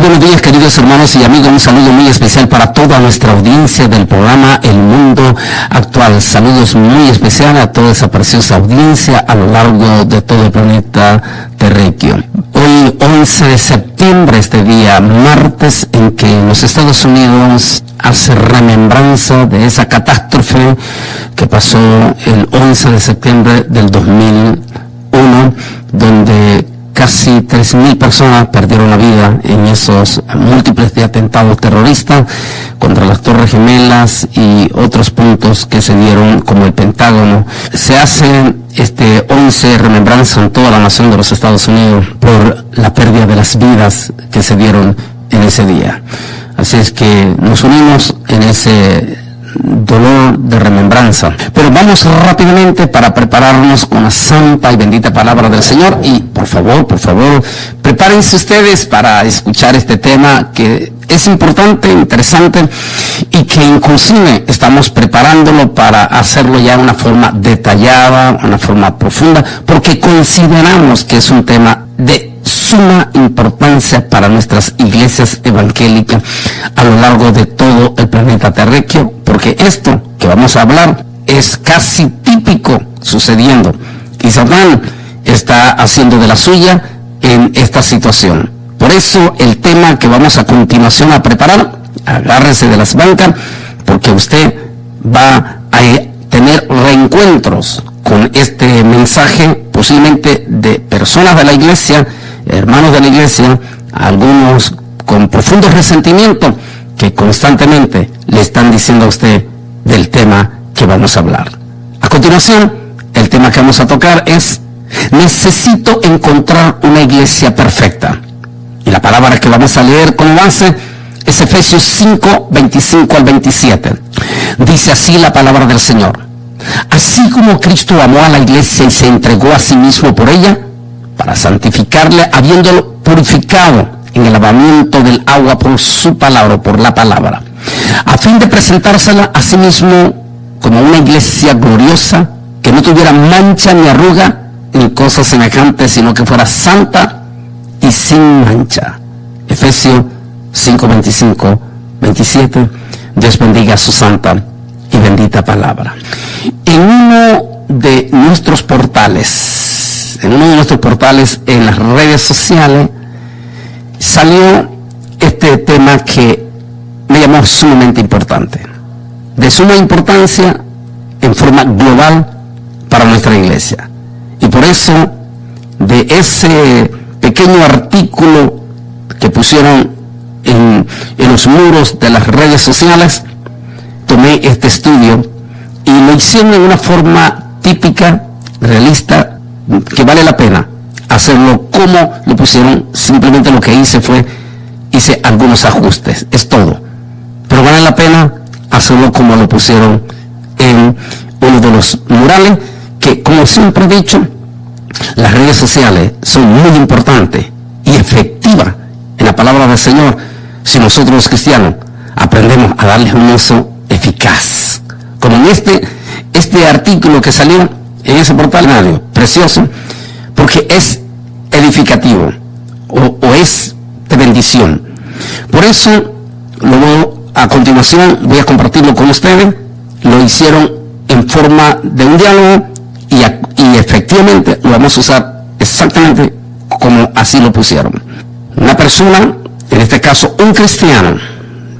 buenos días, queridos hermanos y amigos. Un saludo muy especial para toda nuestra audiencia del programa El Mundo Actual. Saludos muy especiales a toda esa preciosa audiencia a lo largo de todo el planeta terráqueo. Hoy, 11 de septiembre, este día martes, en que los Estados Unidos hace remembranza de esa catástrofe que pasó el 11 de septiembre del 2001, donde casi 3.000 personas perdieron la vida en esos múltiples de atentados terroristas contra las Torres Gemelas y otros puntos que se dieron, como el Pentágono. Se hace este 11 remembranza en toda la nación de los Estados Unidos por la pérdida de las vidas que se dieron en ese día. Así es que nos unimos en ese dolor de remembranza. Pero vamos rápidamente para prepararnos con la santa y bendita palabra del Señor. Y por favor, prepárense ustedes para escuchar este tema que es importante, interesante, y que inclusive estamos preparándolo para hacerlo ya de una forma detallada, una forma profunda, porque consideramos que es un tema de suma importancia para nuestras iglesias evangélicas a lo largo de todo el planeta terráqueo, porque esto que vamos a hablar es casi típico sucediendo, y Satán está haciendo de la suya en esta situación. Por eso el tema que vamos a continuación a preparar, agárrese de las bancas, porque usted va a tener reencuentros con este mensaje, posiblemente de personas de la iglesia, hermanos de la iglesia, algunos con profundo resentimiento, que constantemente le están diciendo a usted del tema que vamos a hablar. A continuación, el tema que vamos a tocar es: necesito encontrar una iglesia perfecta. Y la palabra que vamos a leer como base es Efesios 5, 25 al 27. Dice así la palabra del Señor: así como Cristo amó a la iglesia y se entregó a sí mismo por ella, para santificarle, habiéndolo purificado en el lavamiento del agua por su palabra, por la palabra, a fin de presentársela a sí mismo como una iglesia gloriosa, que no tuviera mancha ni arruga ni cosas semejantes, sino que fuera santa y sin mancha. Efesios 5, 25, 27. Dios bendiga su santa y bendita palabra. En uno de nuestros portales en las redes sociales, salió este tema que me llamó sumamente importante, de suma importancia en forma global para nuestra iglesia. Y por eso, de ese pequeño artículo que pusieron en los muros de las redes sociales, tomé este estudio y lo hicieron en una forma típica, realista, que vale la pena hacerlo como lo pusieron. Simplemente lo que hice algunos ajustes, es todo, pero vale la pena hacerlo como lo pusieron en uno de los murales, que, como siempre he dicho, las redes sociales son muy importantes y efectivas en la palabra del Señor si nosotros los cristianos aprendemos a darles un uso eficaz, como en este artículo que salió en ese portal, precioso, porque es edificativo o es de bendición. Por eso, a continuación voy a compartirlo con ustedes. Lo hicieron en forma de un diálogo y efectivamente lo vamos a usar exactamente como así lo pusieron. Una persona, en este caso un cristiano,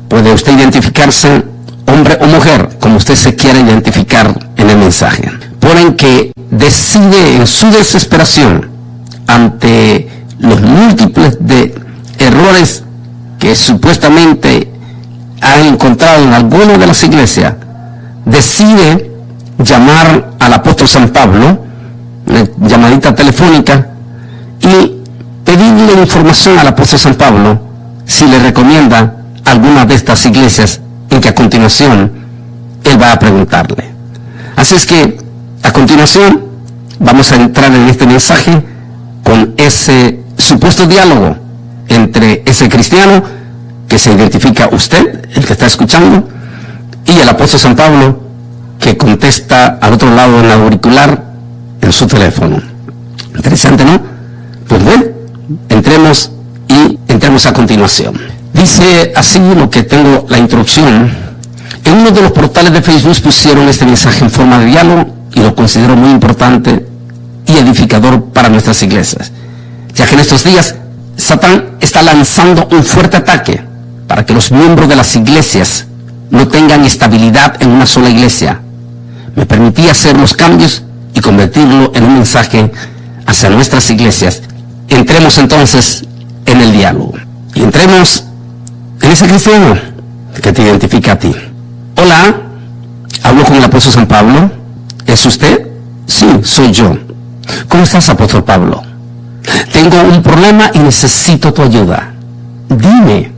puede usted identificarse, hombre o mujer, como usted se quiera identificar en el mensaje. Ponen que decide en su desesperación ante los múltiples de errores que supuestamente han encontrado en alguna de las iglesias, decide llamar al apóstol San Pablo, una llamadita telefónica, y pedirle información al apóstol San Pablo si le recomienda alguna de estas iglesias, en que a continuación él va a preguntarle. Así es que a continuación vamos a entrar en este mensaje con ese supuesto diálogo entre ese cristiano que se identifica usted, el que está escuchando, y el apóstol San Pablo, que contesta al otro lado en el auricular en su teléfono. Interesante, ¿no? Pues bueno, entremos y entremos a continuación. Dice así lo que tengo la introducción. En uno de los portales de Facebook pusieron este mensaje en forma de diálogo y lo considero muy importante y edificador para nuestras iglesias, ya que en estos días Satán está lanzando un fuerte ataque para que los miembros de las iglesias no tengan estabilidad en una sola iglesia. Me permití hacer los cambios y convertirlo en un mensaje hacia nuestras iglesias. Entremos entonces en el diálogo y entremos en ese cristiano que te identifica a ti. Hola, hablo con el apóstol San Pablo. ¿Es usted? Sí, soy yo. ¿Cómo estás, apóstol Pablo? Tengo un problema y necesito tu ayuda. Dime.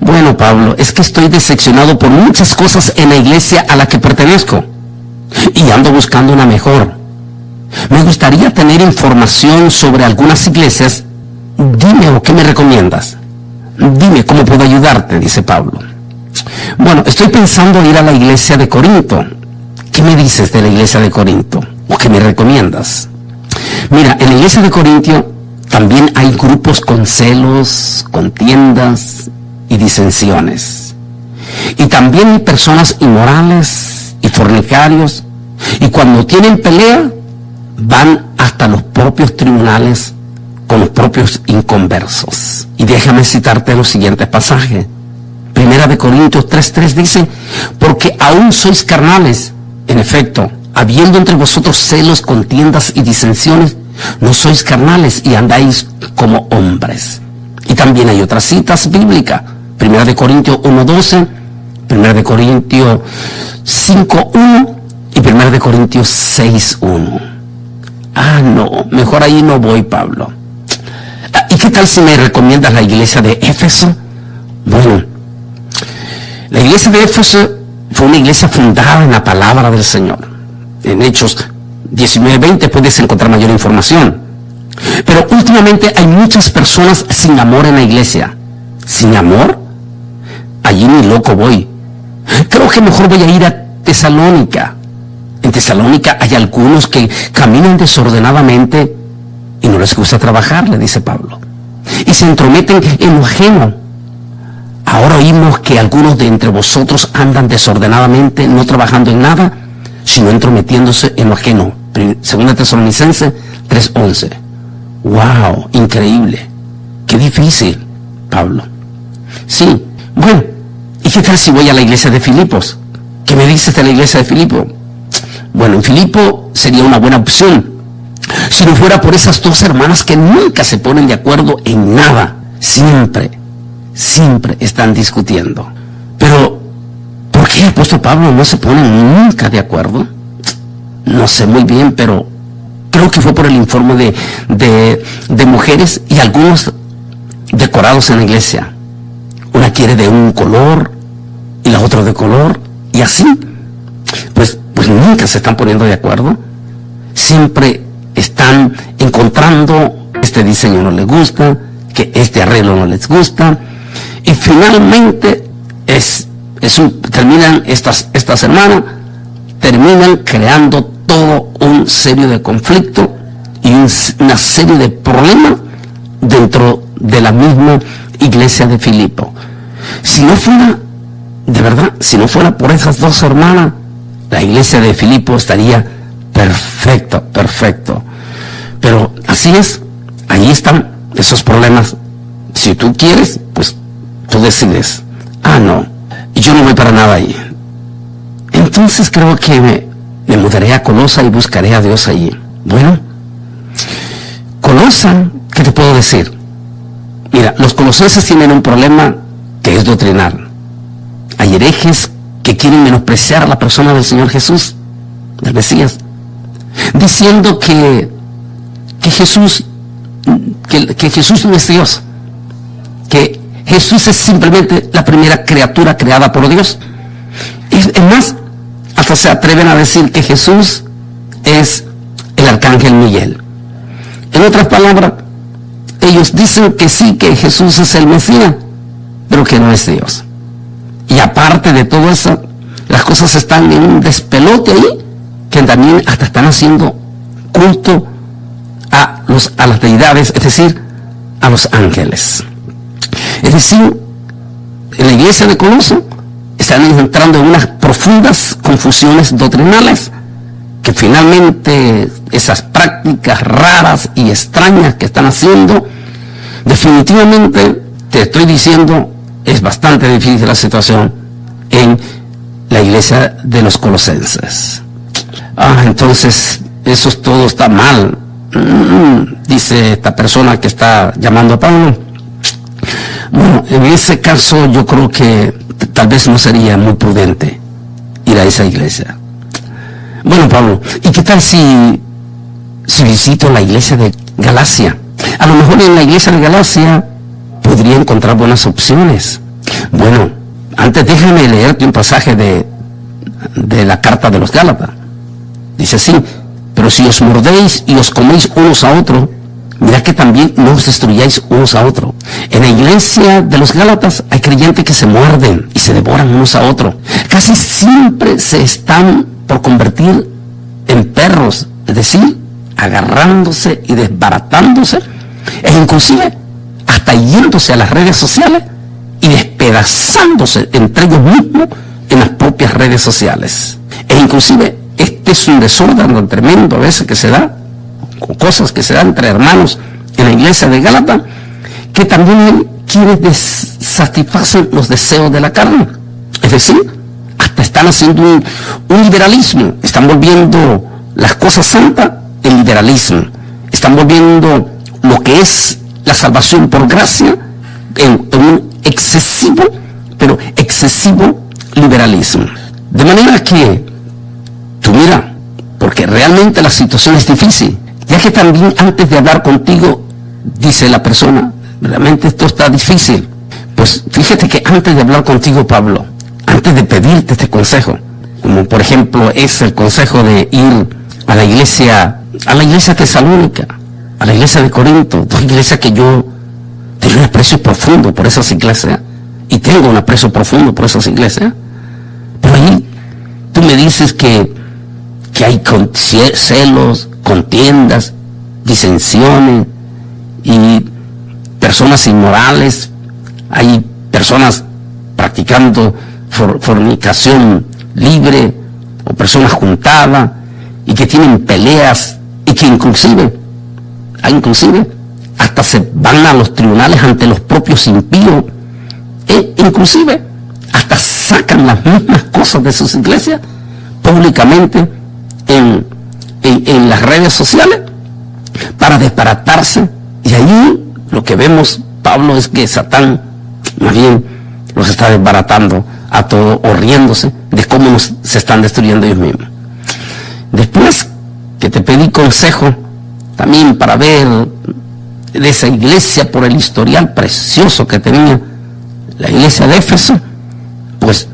Bueno, Pablo, es que estoy decepcionado por muchas cosas en la iglesia a la que pertenezco y ando buscando una mejor. Me gustaría tener información sobre algunas iglesias. Dime, ¿o qué me recomiendas? Dime cómo puedo ayudarte, dice Pablo. Bueno, estoy pensando ir a la iglesia de Corinto. ¿Qué me dices de la iglesia de Corinto? ¿O qué me recomiendas? Mira, en la iglesia de Corinto también hay grupos con celos, contiendas y disensiones. Y también hay personas inmorales y fornicarios. Y cuando tienen pelea, van hasta los propios tribunales con los propios inconversos. Y déjame citarte los siguientes pasajes. Primera de Corintios 3:3 dice: porque aún sois carnales. En efecto, habiendo entre vosotros celos, contiendas y disensiones, no sois carnales y andáis como hombres. Y también hay otras citas bíblicas. Primera de Corintios 1:12, Primera de Corintios 5:1 y Primera de Corintios 6:1. Ah, no, mejor ahí no voy, Pablo. ¿Y qué tal si me recomiendas la iglesia de Éfeso? Bueno, la iglesia de Éfeso fue una iglesia fundada en la palabra del Señor. En Hechos 19:20 puedes encontrar mayor información. Pero últimamente hay muchas personas sin amor en la iglesia. ¿Sin amor? Allí ni loco voy. Creo que mejor voy a ir a Tesalónica. En Tesalónica hay algunos que caminan desordenadamente y no les gusta trabajar, le dice Pablo. Y se entrometen en lo ajeno. Ahora oímos que algunos de entre vosotros andan desordenadamente, no trabajando en nada, sino entrometiéndose en lo ajeno. Segunda Tesalonicenses 3:11. ¡Wow! Increíble. ¡Qué difícil, Pablo! Sí, bueno, ¿y qué tal si voy a la iglesia de Filipos? ¿Qué me dices de la iglesia de Filipo? Bueno, en Filipo sería una buena opción, si no fuera por esas dos hermanas que nunca se ponen de acuerdo en nada. Siempre están discutiendo. Pero, ¿por qué el apóstol Pablo no se pone nunca de acuerdo? No sé muy bien, pero creo que fue por el informe de mujeres y algunos decorados en la iglesia. Una quiere de un color y la otra de color, y así. Pues nunca se están poniendo de acuerdo. Siempre están encontrando, este diseño no les gusta, que este arreglo no les gusta, y finalmente terminan estas hermanas, terminan creando todo un serie de conflictos y una serie de problemas dentro de la misma iglesia de Filipo. Si no fuera, de verdad, si no fuera por esas dos hermanas, la iglesia de Filipo estaría perfecto. Pero así es, ahí están esos problemas. Si tú quieres, pues tú decides. Ah, no, yo no voy para nada ahí. Entonces creo que me mudaré a Colosa y buscaré a Dios allí. Bueno, Colosa, ¿qué te puedo decir? Mira, los colosenses tienen un problema que es doctrinal. Hay herejes que quieren menospreciar a la persona del Señor Jesús, del Mesías, diciendo que Jesús no es Dios, que Jesús es simplemente la primera criatura creada por Dios. Es más, hasta se atreven a decir que Jesús es el arcángel Miguel. En otras palabras, ellos dicen que sí, que Jesús es el Mesías, pero que no es Dios. Y aparte de todo eso, las cosas están en un despelote ahí, que también hasta están haciendo culto a las deidades, es decir, a los ángeles. Es decir, en la iglesia de Coloso están entrando en unas profundas confusiones doctrinales, que finalmente esas prácticas raras y extrañas que están haciendo, definitivamente, te estoy diciendo, es bastante difícil la situación en la iglesia de los colosenses. Entonces, eso todo está mal, dice esta persona que está llamando a Pablo. Bueno, en ese caso yo creo que tal vez no sería muy prudente ir a esa iglesia. Bueno, Pablo, ¿y qué tal si visito la iglesia de Galacia? A lo mejor en la iglesia de Galacia podría encontrar buenas opciones. Bueno, antes déjame leerte un pasaje de la carta de los Gálatas. Dice así: pero si os mordéis y os coméis unos a otros, mirad que también no os destruyáis unos a otros. En la iglesia de los Gálatas hay creyentes que se muerden y se devoran unos a otros. Casi siempre se están por convertir en perros, es decir, agarrándose y desbaratándose, e inclusive hasta yéndose a las redes sociales y despedazándose entre ellos mismos en las propias redes sociales. E inclusive este es un desorden tan tremendo a veces que se da, con cosas que se dan entre hermanos en la iglesia de Gálatas, que también hay quienes satisfacen los deseos de la carne. Es decir, hasta están haciendo un liberalismo, están volviendo las cosas santas en liberalismo, están volviendo lo que es la salvación por gracia en un excesivo, pero excesivo liberalismo. De manera que tú mira, porque realmente la situación es difícil, ya que también antes de hablar contigo, dice la persona, realmente esto está difícil. Pues fíjate que antes de hablar contigo, Pablo, antes de pedirte este consejo, como por ejemplo es el consejo de ir a la iglesia tesalónica, a la iglesia de Corinto, dos iglesias que yo tengo un aprecio profundo por esas iglesias, y tengo un aprecio profundo por esas iglesias, pero ahí tú me dices que hay celos, contiendas, disensiones y personas inmorales, hay personas practicando fornicación libre o personas juntadas y que tienen peleas y que inclusive hasta se van a los tribunales ante los propios impíos e inclusive hasta sacan las mismas cosas de sus iglesias públicamente en las redes sociales para desbaratarse. Y ahí lo que vemos, Pablo, es que Satán más bien los está desbaratando a todos, o riéndose de cómo se están destruyendo ellos mismos. Después que te pedí consejo también para ver de esa iglesia por el historial precioso que tenía la iglesia de Éfeso, pues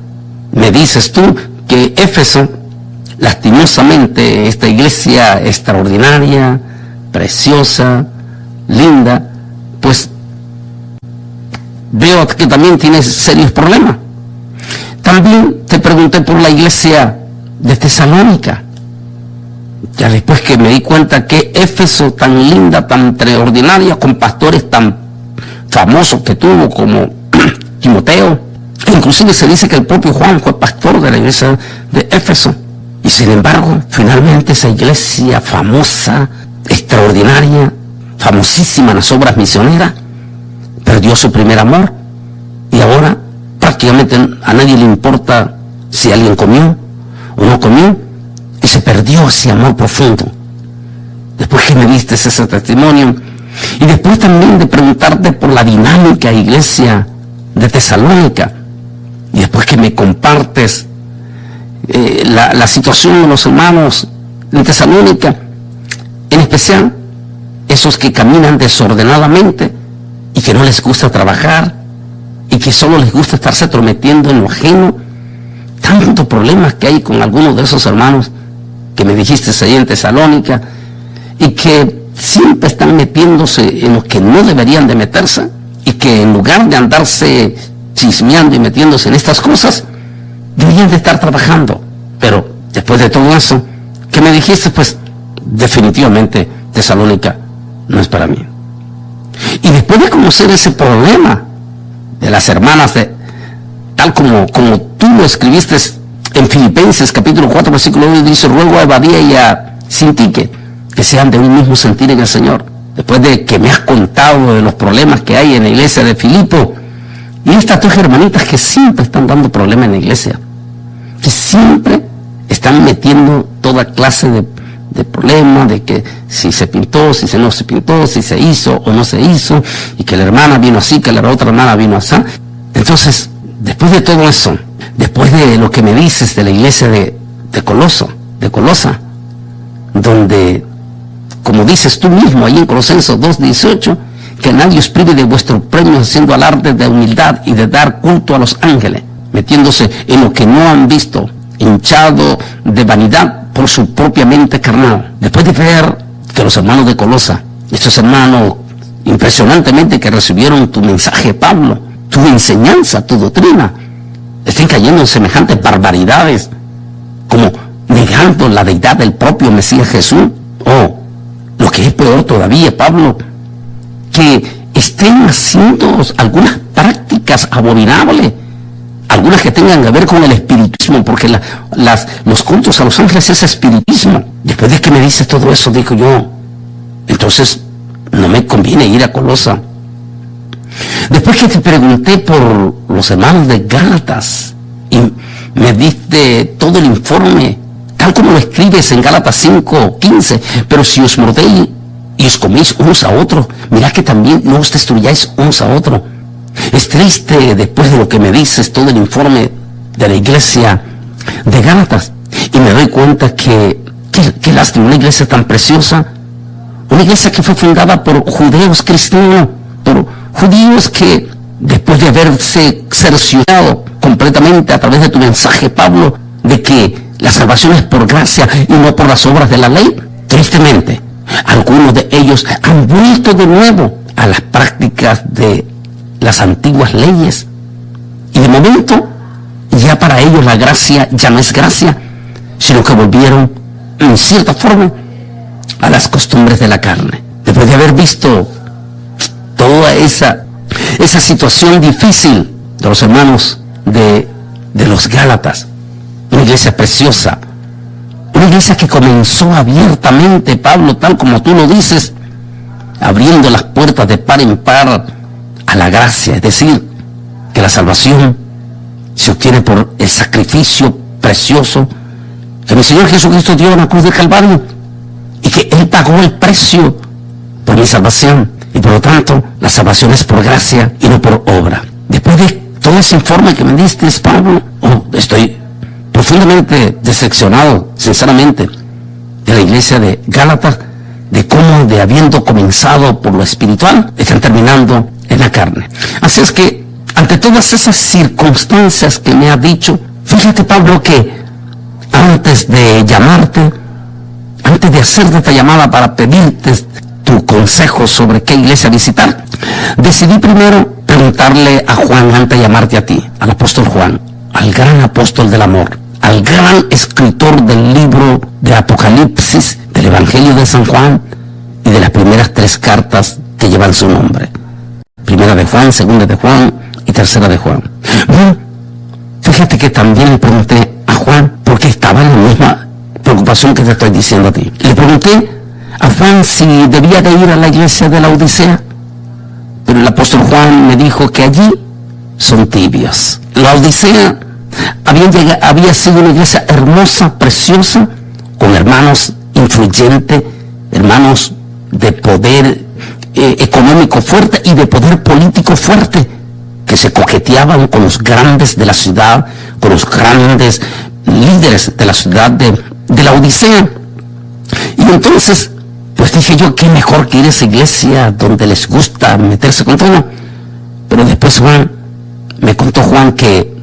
me dices tú que Éfeso, lastimosamente, esta iglesia extraordinaria, preciosa, linda, pues veo que también tiene serios problemas. También te pregunté por la iglesia de Tesalónica, ya después que me di cuenta que Éfeso, tan linda, tan extraordinaria, con pastores tan famosos que tuvo como Timoteo, inclusive se dice que el propio Juan fue pastor de la iglesia de Éfeso, y sin embargo, finalmente esa iglesia famosa, extraordinaria, famosísima en las obras misioneras, perdió su primer amor, y ahora prácticamente a nadie le importa si alguien comió o no comió, y se perdió ese amor profundo. Después que me diste ese testimonio, y después también de preguntarte por la dinámica iglesia de Tesalónica, y después que me compartes la situación de los hermanos de Tesalónica, en especial esos que caminan desordenadamente y que no les gusta trabajar y que solo les gusta estarse entrometiendo en lo ajeno. Tantos problemas que hay con algunos de esos hermanos que me dijiste ahí en Tesalónica, y que siempre están metiéndose en lo que no deberían de meterse, y que en lugar de andarse chismeando y metiéndose en estas cosas, deberían de estar trabajando. Pero después de todo eso que me dijiste, pues definitivamente Tesalónica no es para mí. Y después de conocer ese problema de las hermanas, tal como tú lo escribiste en Filipenses capítulo 4 versículo 1, dice: ruego a Evadia y a Sintique que sean de un mismo sentir en el Señor. Después de que me has contado de los problemas que hay en la iglesia de Filipo, y estas tres hermanitas que siempre están dando problemas en la iglesia, que siempre están metiendo toda clase de problemas, de que si se pintó, si no se pintó, si se hizo o no se hizo, y que la hermana vino así, que la otra hermana vino así. Entonces, después de todo eso, después de lo que me dices de la iglesia de Colosa, donde, como dices tú mismo ahí en Colosenses 2:18, que nadie os prive de vuestro premio haciendo alarde de humildad y de dar culto a los ángeles, metiéndose en lo que no han visto, hinchado de vanidad por su propia mente carnal. Después de ver que los hermanos de Colosa, estos hermanos impresionantemente que recibieron tu mensaje, Pablo, tu enseñanza, tu doctrina, estén cayendo en semejantes barbaridades, como negando la deidad del propio Mesías Jesús, o lo que es peor todavía, Pablo, que estén haciendo algunas prácticas abominables, algunas que tengan que ver con el espiritismo, porque los cultos a los ángeles es espiritismo. Después de que me dices todo eso, digo yo, entonces no me conviene ir a Colosa. Después que te pregunté por los hermanos de Gálatas y me diste todo el informe, tal como lo escribes en Gálatas 5:15, pero si os mordéis y os coméis unos a otros, mirad que también no os destruyáis unos a otros. Es triste, después de lo que me dices, todo el informe de la iglesia de Gálatas, y me doy cuenta que lástima, una iglesia tan preciosa, una iglesia que fue fundada por judeos cristianos, por judíos que, después de haberse cerciorado completamente a través de tu mensaje, Pablo, de que la salvación es por gracia y no por las obras de la ley, tristemente, algunos de ellos han vuelto de nuevo a las prácticas de las antiguas leyes, y de momento ya para ellos la gracia ya no es gracia, sino que volvieron en cierta forma a las costumbres de la carne. Después de haber visto toda esa situación difícil de los hermanos de los Gálatas, una iglesia preciosa, una iglesia que comenzó abiertamente, Pablo, tal como tú lo dices, abriendo las puertas de par en par a la gracia, es decir, que la salvación se obtiene por el sacrificio precioso que mi Señor Jesucristo dio en la cruz del Calvario, y que Él pagó el precio por mi salvación, y por lo tanto la salvación es por gracia y no por obra. Después de todo ese informe que me diste, Pablo, estoy profundamente decepcionado, sinceramente, de la iglesia de Gálatas, de cómo, de habiendo comenzado por lo espiritual, están terminando en la carne. Así es que, ante todas esas circunstancias que me ha dicho, fíjate, Pablo, que antes de llamarte, antes de hacerte esta llamada para pedirte tu consejo sobre qué iglesia visitar, decidí primero preguntarle a Juan antes de llamarte a ti, al apóstol Juan, al gran apóstol del amor, al gran escritor del libro de Apocalipsis, del Evangelio de San Juan y de las primeras 3 cartas que llevan su nombre. Primera de Juan, segunda de Juan y tercera de Juan. Bueno, fíjate que también le pregunté a Juan, porque estaba en la misma preocupación que te estoy diciendo a ti. Le pregunté a Juan si debía de ir a la iglesia de la Odisea, pero el apóstol Juan me dijo que allí son tibios. La Odisea había sido una iglesia hermosa, preciosa, con hermanos influyentes, hermanos de poder económico fuerte y de poder político fuerte, que se coqueteaban con los grandes de la ciudad, con los grandes líderes de la ciudad de la Odisea. Y entonces, pues dije yo, qué mejor que ir a esa iglesia donde les gusta meterse con todo. Pero después me contó Juan que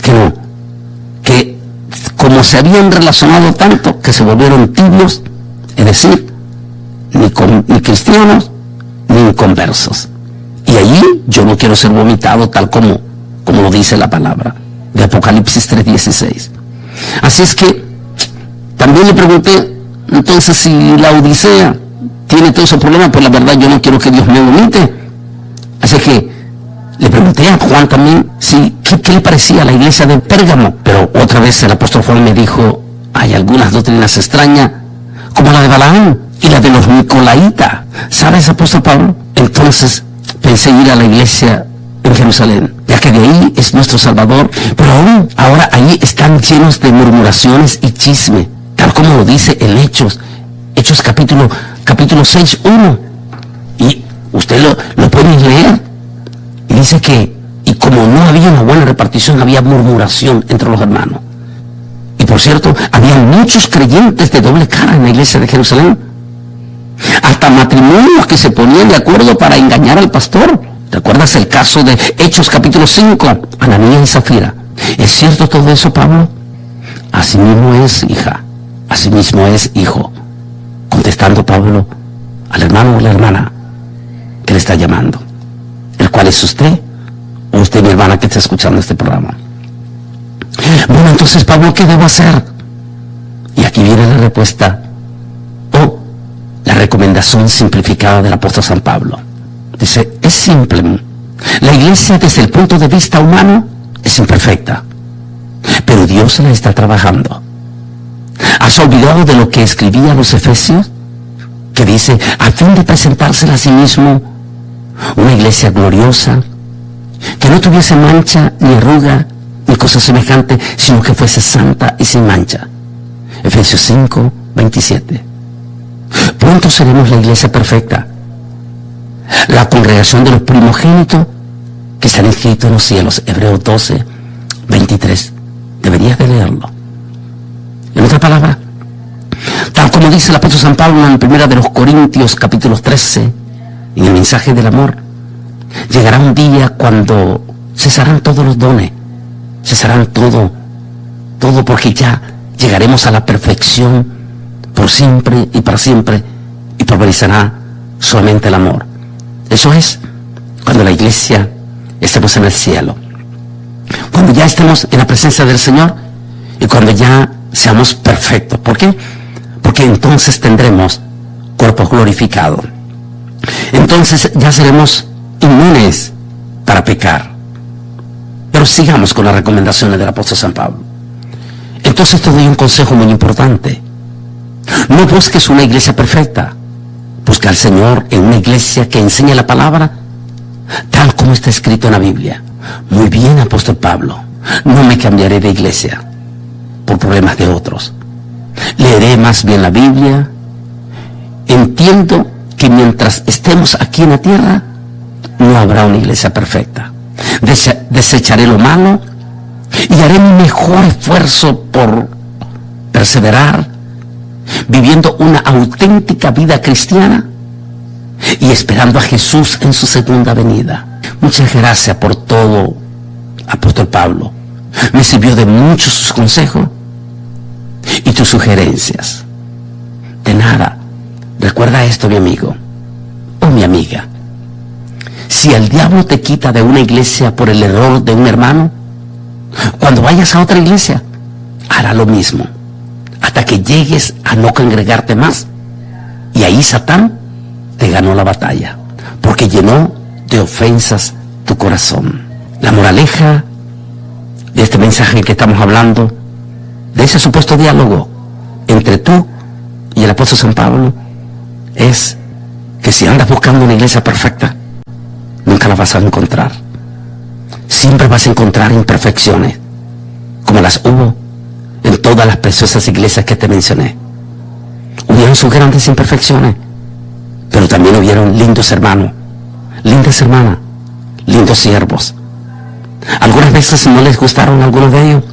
no, que como se habían relacionado tanto, que se volvieron tibios, es decir, ni cristianos ni inconversos. Y allí yo no quiero ser vomitado, tal como lo dice la palabra de Apocalipsis 3:16. Así es que también le pregunté, entonces, si la Odisea tiene todo ese problema, pues la verdad yo no quiero que Dios me vomite. Así que Le pregunté a Juan también qué le parecía a la iglesia de Pérgamo, pero otra vez el apóstol Juan me dijo, hay algunas doctrinas extrañas, como la de Balaam y la de los Nicolaitas. ¿Sabes, apóstol Pablo? Entonces pensé ir a la iglesia en Jerusalén, ya que de ahí es nuestro Salvador, pero aún ahora ahí están llenos de murmuraciones y chisme, tal como lo dice en Hechos capítulo 6:1, y usted lo puede leer, y dice que, y como no había una buena repartición, había murmuración entre los hermanos. Y por cierto, había muchos creyentes de doble cara en la iglesia de Jerusalén, hasta matrimonios que se ponían de acuerdo para engañar al pastor. ¿Te acuerdas el caso de Hechos capítulo 5, Ananías y Zafira? ¿Es cierto todo eso, Pablo? Así mismo es, hija, así mismo es, hijo, contestando Pablo al hermano o la hermana que le está llamando, el cual es usted, o usted, mi hermana, que está escuchando este programa. Bueno, entonces, Pablo, ¿qué debo hacer? Y aquí viene la respuesta, o la recomendación simplificada del apóstol San Pablo. Dice, es simple. La iglesia, desde el punto de vista humano, es imperfecta, pero Dios la está trabajando. ¿Has olvidado de lo que escribía a los Efesios? Que dice, a fin de presentársela a sí mismo una iglesia gloriosa, que no tuviese mancha, ni arruga, ni cosa semejante, sino que fuese santa y sin mancha. Efesios 5:27. Pronto seremos la iglesia perfecta, la congregación de los primogénitos que se han inscrito en los cielos. Hebreos 12:23. Deberías de leerlo. En otra palabra, tal como dice el apóstol San Pablo en 1 de los Corintios capítulo 13, en el mensaje del amor, llegará un día cuando cesarán todos los dones, cesarán todo, porque ya llegaremos a la perfección por siempre y para siempre, y prevalecerá solamente el amor. Eso es cuando la iglesia estemos en el cielo, cuando ya estemos en la presencia del Señor y cuando ya seamos perfectos. ¿Por qué? Porque entonces tendremos cuerpos glorificados. Entonces ya seremos inmunes para pecar. Pero sigamos con las recomendaciones del apóstol San Pablo. Entonces te doy un consejo muy importante. No busques una iglesia perfecta. Busca al Señor en una iglesia que enseñe la palabra tal como está escrito en la Biblia. Muy bien, apóstol Pablo, no me cambiaré de iglesia por problemas de otros. Leeré más bien la Biblia. Entiendo que mientras estemos aquí en la tierra no habrá una iglesia perfecta. Desecharé lo malo y haré mi mejor esfuerzo por perseverar viviendo una auténtica vida cristiana y esperando a Jesús en su segunda venida. Muchas gracias por todo, apóstol Pablo. Me sirvió de mucho sus consejos y tus sugerencias. De nada. Recuerda esto, mi amigo o mi amiga. Si el diablo te quita de una iglesia por el error de un hermano, cuando vayas a otra iglesia, hará lo mismo, hasta que llegues a no congregarte más. Y ahí Satán te ganó la batalla, porque llenó de ofensas tu corazón. La moraleja de este mensaje que estamos hablando, de ese supuesto diálogo entre tú y el apóstol San Pablo, es que si andas buscando una iglesia perfecta, nunca la vas a encontrar. Siempre vas a encontrar imperfecciones, como las hubo en todas las preciosas iglesias que te mencioné. Hubieron sus grandes imperfecciones, pero también hubieron lindos hermanos, lindas hermanas, lindos siervos. Algunas veces no les gustaron algunos de ellos,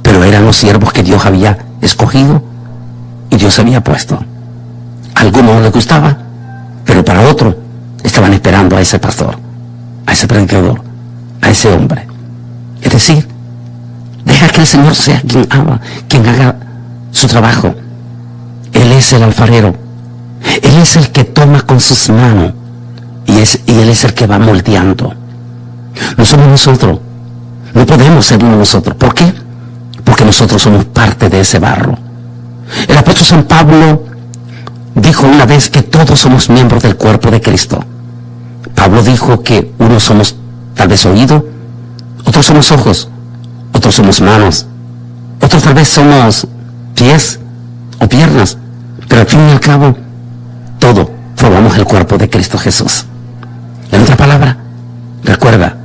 pero eran los siervos que Dios había escogido y Dios había puesto. A algunos no les gustaba, pero para otros estaban esperando a ese pastor, a ese predicador, a ese hombre. Es decir, deja que el Señor sea quien haga su trabajo. Él es el alfarero. Él es el que toma con sus manos y Él es el que va moldeando. No somos nosotros. No podemos ser nosotros. ¿Por qué? Porque nosotros somos parte de ese barro. El apóstol San Pablo dijo una vez que todos somos miembros del cuerpo de Cristo. Pablo dijo que unos somos tal vez oído, otros somos ojos, otros somos manos, otros tal vez somos pies o piernas, pero al fin y al cabo, todo formamos el cuerpo de Cristo Jesús. En otra palabra, recuerda,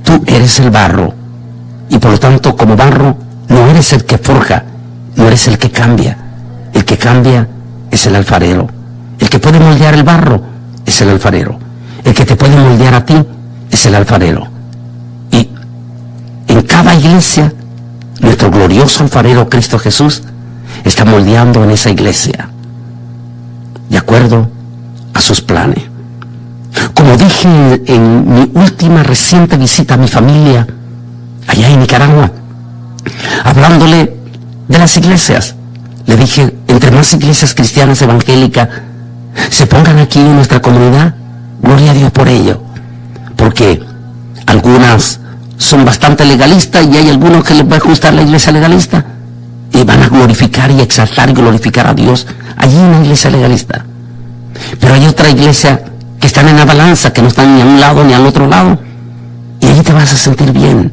tú eres el barro, y por lo tanto, como barro, no eres el que forja, no eres el que cambia. El que cambia es el alfarero. El que puede moldear el barro es el alfarero. El que te puede moldear a ti es el alfarero. Y en cada iglesia, nuestro glorioso alfarero Cristo Jesús está moldeando en esa iglesia de acuerdo a sus planes. Como dije en mi última reciente visita a mi familia allá en Nicaragua, hablándole de las iglesias, le dije, entre más iglesias cristianas evangélicas se pongan aquí en nuestra comunidad, gloria a Dios por ello, porque algunas son bastante legalistas y hay algunos que les va a gustar la iglesia legalista y van a glorificar y exaltar y glorificar a Dios allí en la iglesia legalista. Pero hay otra iglesia que están en la balanza, que no están ni a un lado ni al otro lado, y allí te vas a sentir bien.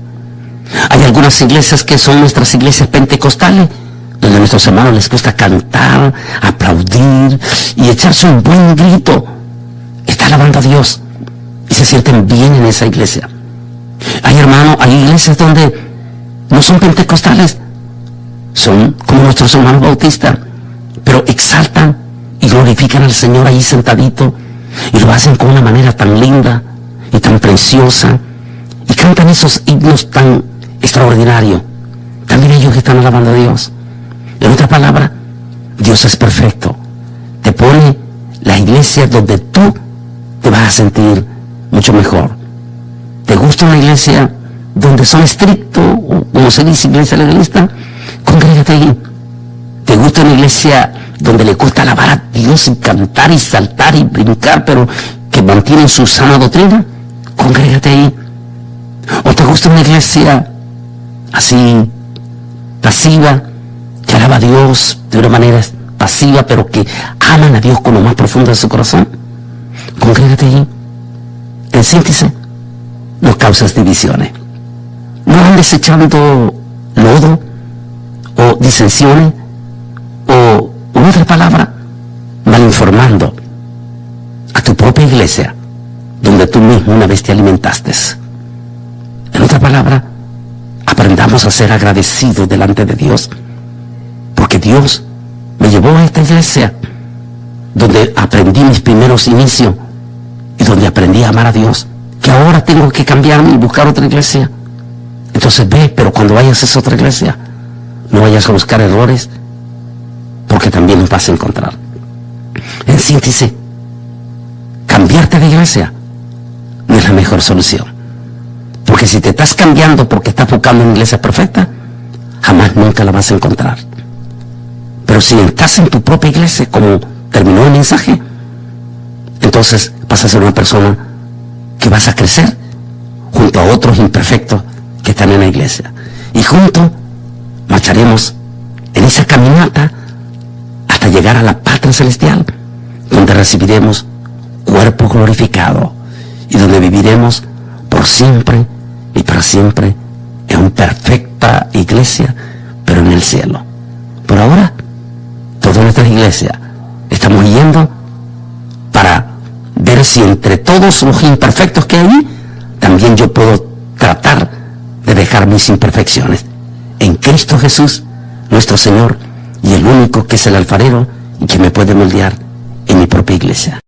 Hay algunas iglesias que son nuestras iglesias pentecostales, donde a nuestros hermanos les gusta cantar, aplaudir y echarse un buen grito. Está alabando a Dios y se sienten bien en esa iglesia. Hay hermanos, hay iglesias donde no son pentecostales, son como nuestros hermanos bautistas, pero exaltan y glorifican al Señor ahí sentadito, y lo hacen con una manera tan linda y tan preciosa, y cantan esos himnos tan extraordinarios. También ellos están alabando a Dios. En otra palabra, Dios es perfecto. Te pone la iglesia donde tú te vas a sentir mucho mejor. ¿Te gusta una iglesia donde son estrictos, o como se dice, iglesia legalista? Congrégate ahí. ¿Te gusta una iglesia donde le gusta alabar a Dios y cantar y saltar y brincar, pero que mantienen su sana doctrina? Congrégate ahí. ¿O te gusta una iglesia así pasiva, que alaba a Dios de una manera pasiva, pero que aman a Dios con lo más profundo de su corazón? Congrégate allí. En síntesis, no causes divisiones. No andes echando lodo o disensiones o, en otra palabra, malinformando a tu propia iglesia, donde tú mismo una vez te alimentaste. En otra palabra, aprendamos a ser agradecidos delante de Dios, porque Dios me llevó a esta iglesia donde aprendí mis primeros inicios y donde aprendí a amar a Dios, que ahora tengo que cambiarme y buscar otra iglesia. Entonces ve, pero cuando vayas a esa otra iglesia, no vayas a buscar errores, porque también los vas a encontrar. En síntesis, cambiarte de iglesia no es la mejor solución. Porque si te estás cambiando porque estás buscando una iglesia perfecta, jamás nunca la vas a encontrar. Pero si estás en tu propia iglesia, como terminó el mensaje, entonces vas a ser una persona que vas a crecer junto a otros imperfectos que están en la iglesia. Y juntos marcharemos en esa caminata hasta llegar a la patria celestial, donde recibiremos cuerpo glorificado y donde viviremos por siempre y para siempre en una perfecta iglesia, pero en el cielo. Por ahora, todas nuestras iglesias estamos yendo para ver si entre todos los imperfectos que hay ahí, también yo puedo tratar de dejar mis imperfecciones en Cristo Jesús, nuestro Señor, y el único que es el alfarero y que me puede moldear en mi propia iglesia.